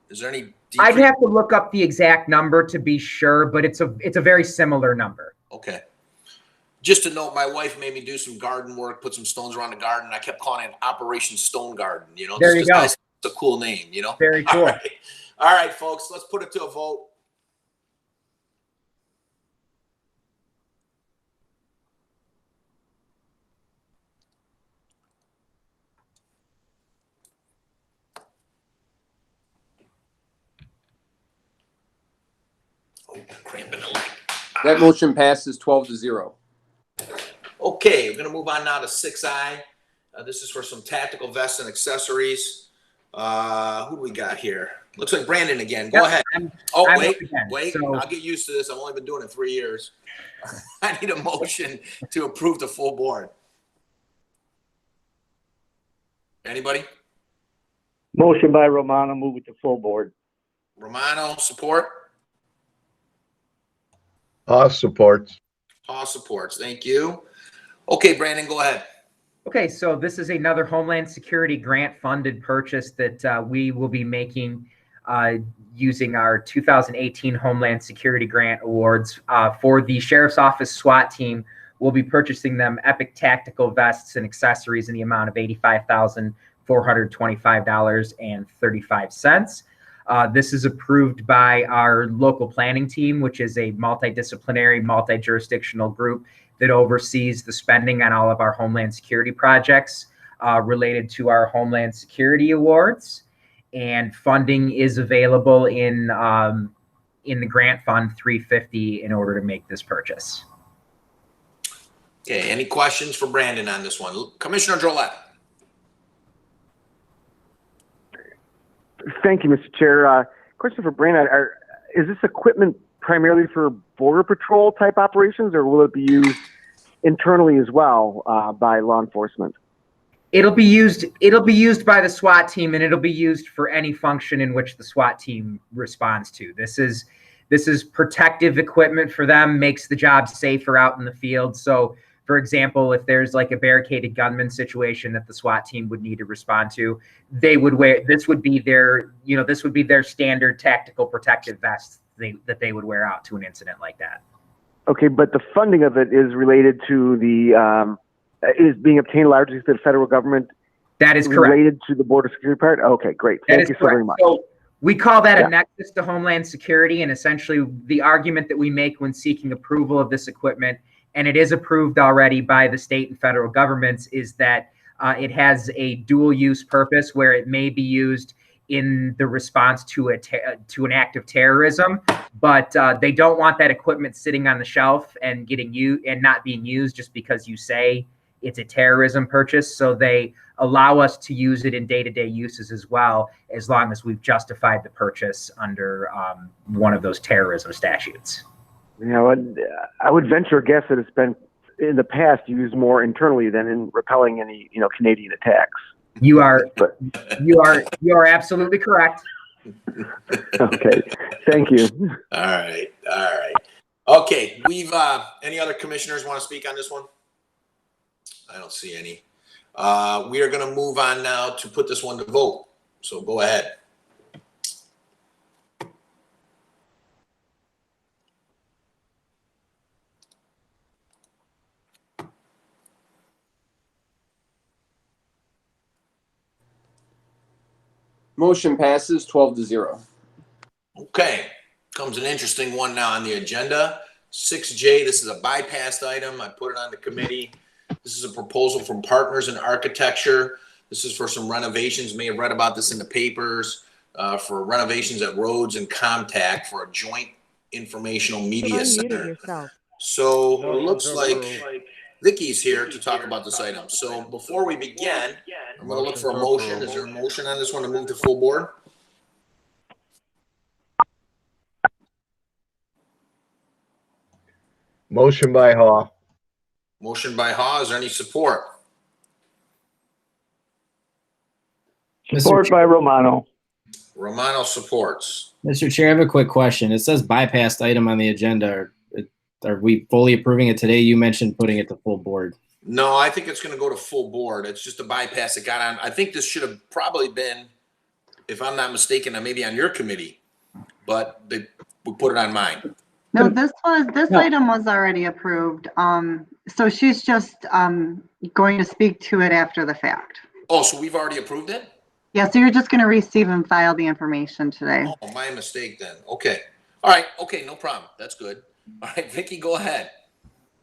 Is there any decrease? I'd have to look up the exact number to be sure, but it's a very similar number. Okay. Just to note, my wife made me do some garden work, put some stones around the garden. I kept calling it Operation Stone Garden. You know, there you go. It's a cool name. You know. Very cool. All right, folks. Let's put it to a vote. That motion passes 12-0. Okay, we're going to move on now to 6I. This is for some tactical vests and accessories. Who do we got here? Looks like Brandon again. Go ahead. Wait. So, I'll get used to this. I've only been doing it 3 years. I need a motion to approve the full board. Anybody? Motion by Romano, move it to full board. Romano, support? Haas supports. Haas supports. Thank you. Okay, Brandon, go ahead. Okay, so this is another Homeland Security grant funded purchase that we will be making using our 2018 Homeland Security Grant Awards for the Sheriff's Office SWAT team. We'll be purchasing them Epic Tactical Vests and accessories in the amount of $85,425.35. This is approved by our local planning team, which is a multidisciplinary, multi-jurisdictional group that oversees the spending on all of our Homeland Security projects related to our Homeland Security Awards. And funding is available in the Grant Fund 350 in order to make this purchase. Okay, any questions for Brandon on this one? Commissioner Drollet. Thank you, Mr. Chair. Question for Brandon. Is this equipment primarily for Border Patrol type operations, or will it be used internally as well by law enforcement? It'll be used by the SWAT team, and it'll be used for any function in which the SWAT team responds to. This is protective equipment for them, makes the job safer out in the field. So, for example, if there's like a barricaded gunman situation that the SWAT team would need to respond to, they would wear, this would be their standard tactical protective vests that they would wear out to an incident like that. Okay, but the funding of it is related to is being obtained largely through the federal government. That is correct. Related to the border security part? Okay, great. Thank you so very much. So we call that a nexus to Homeland Security, and essentially the argument that we make when seeking approval of this equipment, and it is approved already by the state and federal governments, is that it has a dual use purpose where it may be used in the response to an act of terrorism, but they don't want that equipment sitting on the shelf and not being used just because you say it's a terrorism purchase. So they allow us to use it in day-to-day uses as well, as long as we've justified the purchase under one of those terrorism statutes. You know, I would venture a guess that it's been in the past used more internally than in repelling any Canadian attacks. You are absolutely correct. Okay, thank you. All right. Okay, we've any other commissioners want to speak on this one? I don't see any. We are going to move on now to put this one to vote. So go ahead. Motion passes 12-0. Okay, comes an interesting one now on the agenda. 6J, this is a bypassed item. I put it on the committee. This is a proposal from Partners in Architecture. This is for some renovations. You may have read about this in the papers for renovations at Roads and Comtac for a joint informational media center. So it looks like Vicky's here to talk about this item. So before we begin, I'm going to look for a motion. Is there a motion on this one to move to full board? Motion by Haw. Motion by Haw. Is there any support? Support by Romano. Romano supports. Mr. Chair, I have a quick question. It says bypassed item on the agenda. Are we fully approving it today? You mentioned putting it to full board. No, I think it's going to go to full board. It's just a bypass. It got on. I think this should have probably been, if I'm not mistaken, maybe on your committee, but we put it on mine. No, this item was already approved. So she's just going to speak to it after the fact. Oh, so we've already approved it? Yeah, so you're just going to receive and file the information today. Oh, my mistake then. Okay. All right. Okay, no problem. That's good. All right, Vicky, go ahead.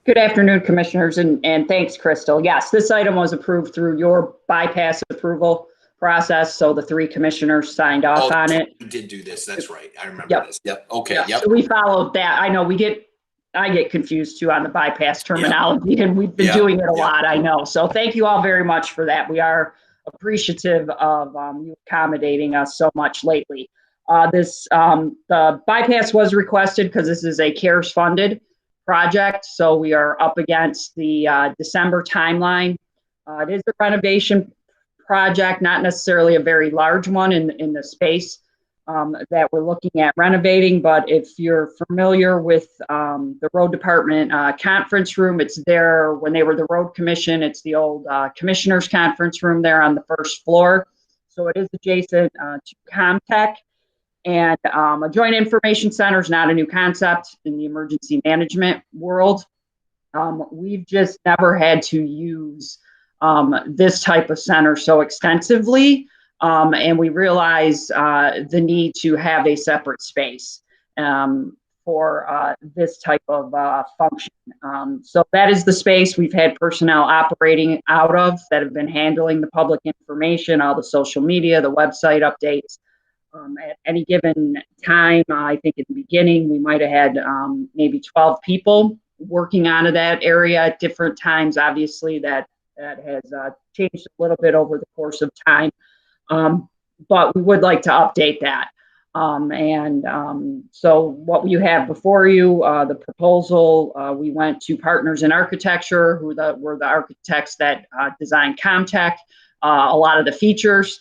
Good afternoon, commissioners, and thanks, Crystal. Yes, this item was approved through your bypass approval process, so the 3 commissioners signed off on it. You did do this. That's right. I remember this. Yep. Okay. Yep. So we followed that. I know I get confused too on the bypass terminology, and we've been doing it a lot, I know. So thank you all very much for that. We are appreciative of you accommodating us so much lately. The bypass was requested because this is a CARES funded project, so we are up against the December timeline. It is a renovation project, not necessarily a very large one in the space that we're looking at renovating, but if you're familiar with the road department conference room, it's there when they were the road commission. It's the old commissioners conference room there on the 1st floor. So it is adjacent to Comtech. And a joint information center is not a new concept in the emergency management world. We've just never had to use this type of center so extensively. And we realize the need to have a separate space for this type of function. So that is the space we've had personnel operating out of that have been handling the public information, all the social media, the website updates. At any given time, I think at the beginning, we might have had maybe 12 people working out of that area at different times. Obviously, that has changed a little bit over the course of time. But we would like to update that. So what you have before you, the proposal, we went to Partners in Architecture, who were the architects that designed Comtech. A lot of the features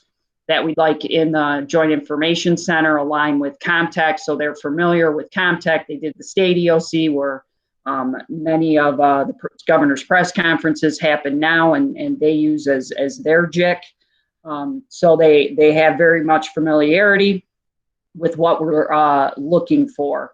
that we'd like in the Joint Information Center align with Comtech, so they're familiar with Comtech. They did the state EOC where many of the governor's press conferences happen now, and they use as their JIC. So they have very much familiarity with what we're looking for.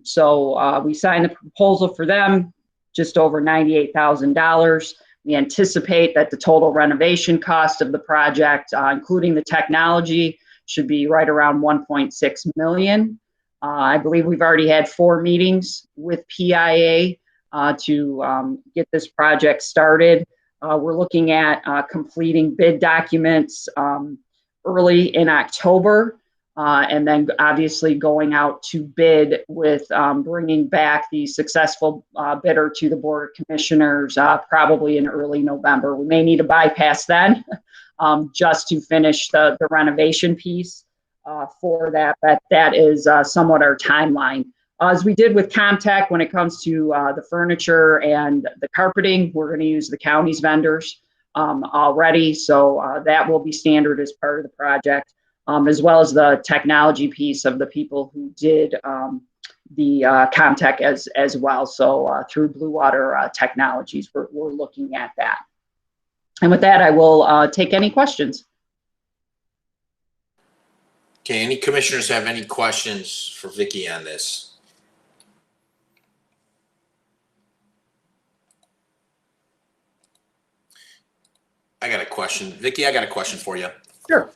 So we signed the proposal for them, just over $98,000. We anticipate that the total renovation cost of the project, including the technology, should be right around $1.6 million. I believe we've already had 4 meetings with PIA to get this project started. We're looking at completing bid documents early in October, and then obviously going out to bid with bringing back the successful bidder to the Board of Commissioners probably in early November. We may need a bypass then just to finish the renovation piece for that, but that is somewhat our timeline. As we did with Comtech, when it comes to the furniture and the carpeting, we're going to use the county's vendors already, so that will be standard as part of the project. As well as the technology piece of the people who did the Comtech as well. So through Blue Water Technologies, we're looking at that. And with that, I will take any questions. Okay, any commissioners have any questions for Vicky on this? I got a question. Vicky, I got a question for you. Sure.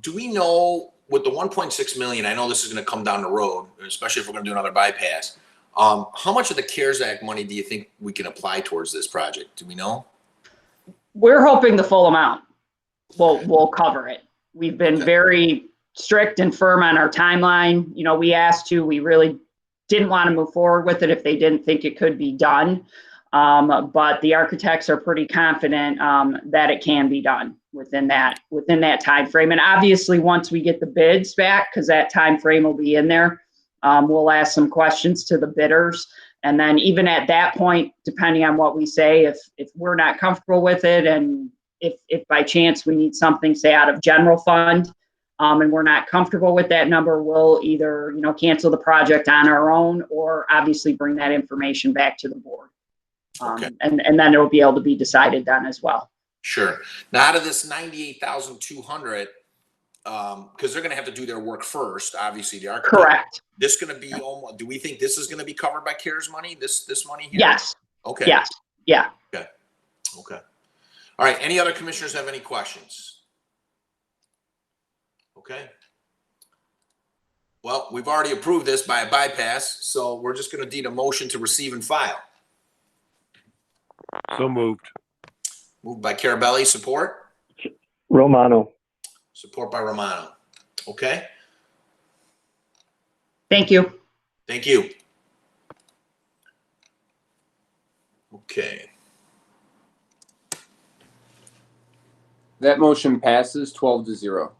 Do we know with the 1.6 million, I know this is going to come down the road, especially if we're going to do another bypass. How much of the CARES Act money do you think we can apply towards this project? Do we know? We're hoping the full amount will cover it. We've been very strict and firm on our timeline. You know, we really didn't want to move forward with it if they didn't think it could be done. But the architects are pretty confident that it can be done within that time frame. And obviously, once we get the bids back, because that time frame will be in there, we'll ask some questions to the bidders. And then even at that point, depending on what we say, if we're not comfortable with it and if by chance we need something, say out of general fund, and we're not comfortable with that number, we'll either, cancel the project on our own or obviously bring that information back to the board. Okay. And then it'll be able to be decided then as well. Sure. Now, out of this 98,200, because they're going to have to do their work first, obviously, the architect. Correct. This going to be almost, do we think this is going to be covered by CARES money, this money here? Yes. Okay. Yes. Yeah. Okay. Okay. All right. Any other commissioners have any questions? Okay. Well, we've already approved this by a bypass, so we're just going to need a motion to receive and file. So moved. Moved by Carabelli, support? Romano. Support by Romano. Okay. Thank you. Thank you. Okay. That motion passes 12-0.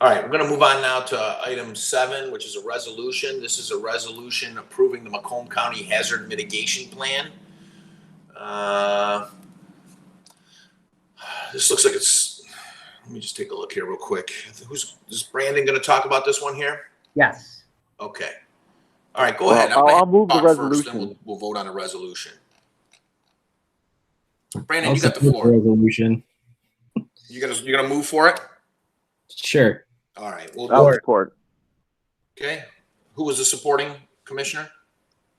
All right, we're going to move on now to item 7, which is a resolution. This is a resolution approving the Macomb County Hazard Mitigation Plan. This looks like it's, let me just take a look here real quick. Is Brandon going to talk about this one here? Yes. Okay. All right, go ahead. I'll move the Talk first, resolution. then we'll vote on a resolution. Brandon, I'll you got the support floor. resolution. You're gonna move for it? Sure. All right. We'll I'll vote. support. Okay. Who was the supporting commissioner?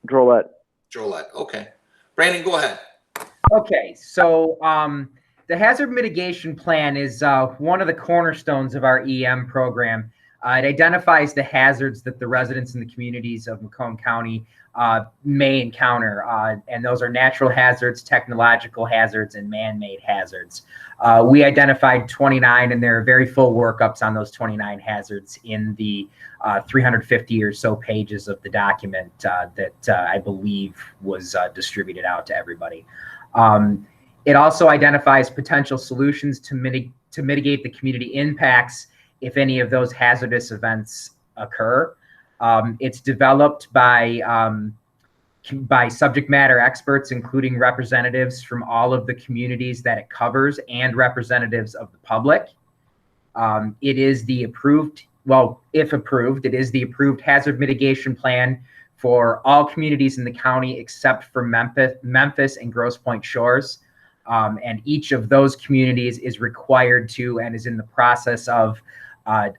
Drolette. Jolette. Okay. Brandon, go ahead. Okay, so the hazard mitigation plan is one of the cornerstones of our EM program. It identifies the hazards that the residents in the communities of Macomb County may encounter, and those are natural hazards, technological hazards, and man-made hazards. We identified 29, and there are very full workups on those 29 hazards in the 350 or so pages of the document that I believe was distributed out to everybody. It also identifies potential solutions to mitigate the community impacts if any of those hazardous events occur. It's developed by subject matter experts, including representatives from all of the communities that it covers and representatives of the public. It is the approved, well, if approved, it is the approved hazard mitigation plan for all communities in the county except for Memphis and Grosse Pointe Shores. And each of those communities is required to and is in the process of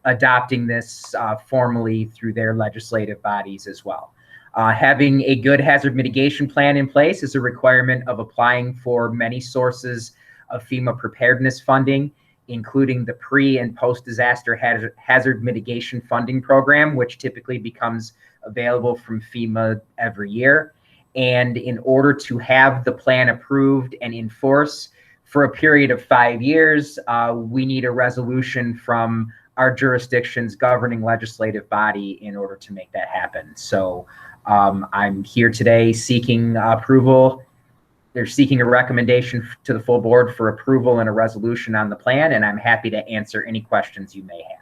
adopting this formally through their legislative bodies as well. Having a good hazard mitigation plan in place is a requirement of applying for many sources of FEMA preparedness funding, including the pre and post-disaster hazard mitigation funding program, which typically becomes available from FEMA every year. And in order to have the plan approved and in force for a period of 5 years, we need a resolution from our jurisdiction's governing legislative body in order to make that happen. So I'm here today seeking approval. They're seeking a recommendation to the full board for approval and a resolution on the plan, and I'm happy to answer any questions you may have.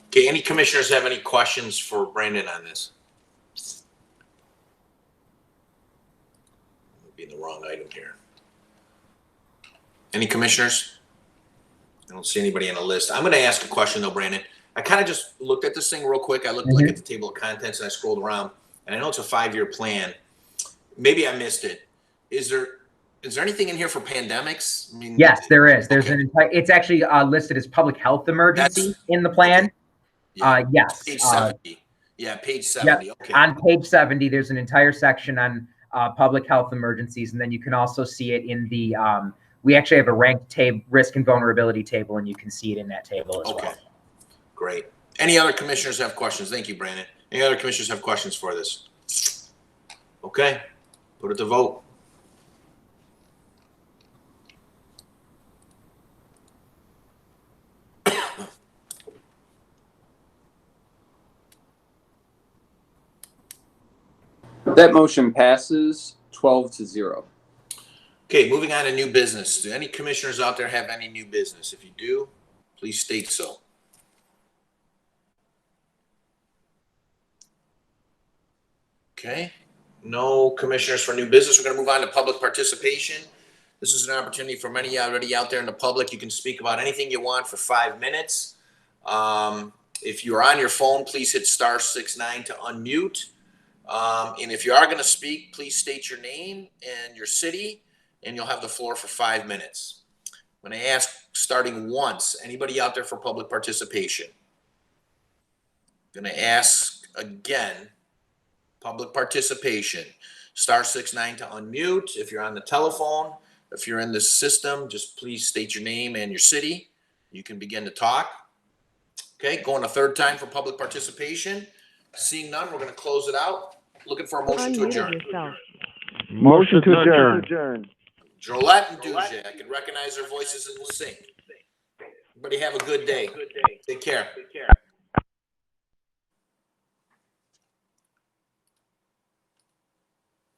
Okay. Any commissioners have any questions for Brandon on this? Be in the wrong item here. Any commissioners? I don't see anybody on the list. I'm going to ask a question though, Brandon. I kind of just looked at this thing real quick. I looked like at the table of contents and I scrolled around, and I know it's a 5-year plan. Maybe I missed it. Is there anything in here for pandemics? I mean, yes, there is. There's okay. an entire. It's actually listed as public health emergency in the plan. Okay. Yeah. Yes. Page 70. Yeah, page 70. Yep. Okay. On page 70, there's an entire section on public health emergencies, and then you can also see it in the. We actually have a ranked risk and vulnerability table, and you can see it in that table as well. Great. Any other commissioners have questions? Thank you, Brandon. Any other commissioners have questions for this? Okay. Put it to vote. That motion passes 12-0. Okay, moving on to new business. Do any commissioners out there have any new business? If you do, please state so. Okay, no commissioners for new business. We're going to move on to public participation. This is an opportunity for many already out there in the public. You can speak about anything you want for 5 minutes. If you're on your phone, please hit *69 to unmute. And if you are going to speak, please state your name and your city, and you'll have the floor for 5 minutes. I'm going to ask, starting once, anybody out there for public participation? I'm going to ask again, public participation. *69 to unmute. If you're on the telephone, if you're in the system, just please state your name and your city. You can begin to talk. Okay, going a third time for public participation. Seeing none, we're going to close it out. Looking for a motion to adjourn. Motion to adjourn. Drolette and Dujak, I can recognize their voices in the sync. Everybody have a good day. Take care.